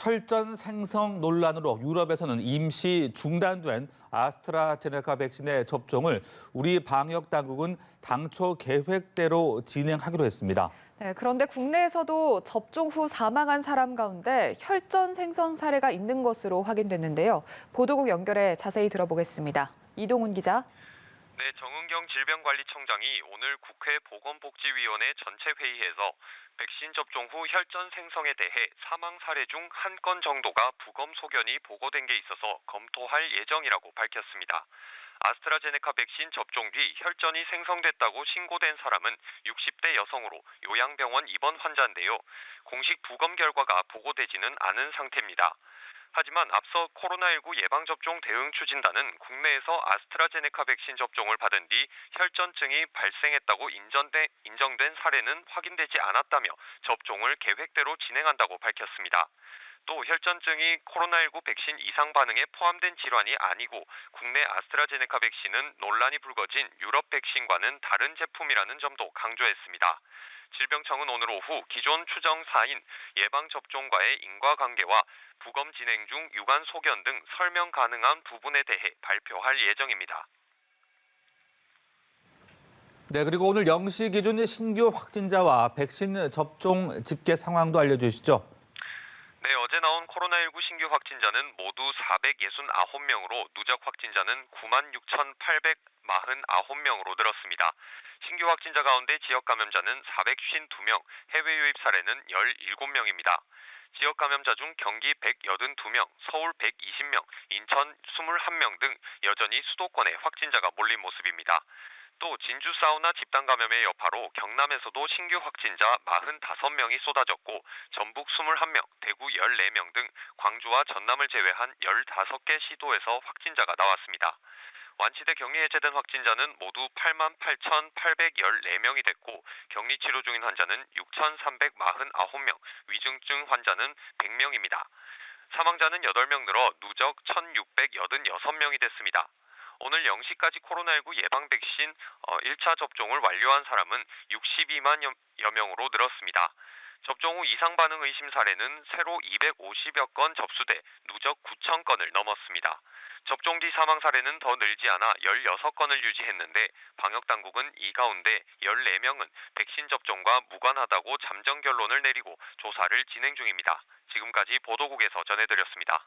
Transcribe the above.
혈전 생성 논란으로 유럽에서는 임시 중단된 아스트라제네카 백신의 접종을 우리 방역 당국은 당초 계획대로 진행하기로 했습니다. 네, 그런데 국내에서도 접종 후 사망한 사람 가운데 혈전 생성 사례가 있는 것으로 확인됐는데요. 보도국 연결해 자세히 들어보겠습니다. 이동훈 기자. 네, 정은경 질병관리청장이 오늘 국회 보건복지위원회 전체 회의에서 백신 접종 후 혈전 생성에 대해 사망 사례 중 한 건 정도가 부검 소견이 보고된 게 있어서 검토할 예정이라고 밝혔습니다. 아스트라제네카 백신 접종 뒤 혈전이 생성됐다고 신고된 사람은 60대 여성으로 요양병원 입원 환자인데요. 공식 부검 결과가 보고되지는 않은 상태입니다. 하지만 앞서 코로나19 예방접종 대응 추진단은 국내에서 아스트라제네카 백신 접종을 받은 뒤 혈전증이 발생했다고 인정된 사례는 확인되지 않았다며 접종을 계획대로 진행한다고 밝혔습니다. 또 혈전증이 코로나19 백신 이상 반응에 포함된 질환이 아니고 국내 아스트라제네카 백신은 논란이 불거진 유럽 백신과는 다른 제품이라는 점도 강조했습니다. 질병청은 오늘 오후 기존 추정사인 예방접종과의 인과관계와 부검 진행 중 유관 소견 등 설명 가능한 부분에 대해 발표할 예정입니다. 네, 그리고 오늘 0시 기준 신규 확진자와 백신 접종 집계 상황도 알려주시죠. 네, 어제 나온 코로나19 신규 확진자는 모두 469명으로 누적 확진자는 96,849명으로 늘었습니다. 신규 확진자 가운데 지역 감염자는 452명, 해외 유입 사례는 17명입니다. 지역 감염자 중 경기 182명, 서울 120명, 인천 21명 등 여전히 수도권에 확진자가 몰린 모습입니다. 또 진주 사우나 집단 감염의 여파로 경남에서도 신규 확진자 45명이 쏟아졌고 전북 21명, 대구 14명 등 광주와 전남을 제외한 15개 시도에서 확진자가 나왔습니다. 완치돼 격리 해제된 확진자는 모두 88,814명이 됐고 격리 치료 중인 환자는 6,349명, 위중증 환자는 100명입니다. 사망자는 8명 늘어 누적 1,686명이 됐습니다. 오늘 0시까지 코로나19 예방 백신 1차 접종을 완료한 사람은 62만여 명으로 늘었습니다. 접종 후 이상 반응 의심 사례는 새로 250여 건 접수돼 누적 9천 건을 넘었습니다. 접종 뒤 사망 사례는 더 늘지 않아 16건을 유지했는데 방역당국은 이 가운데 14명은 백신 접종과 무관하다고 잠정 결론을 내리고 조사를 진행 중입니다. 지금까지 보도국에서 전해드렸습니다.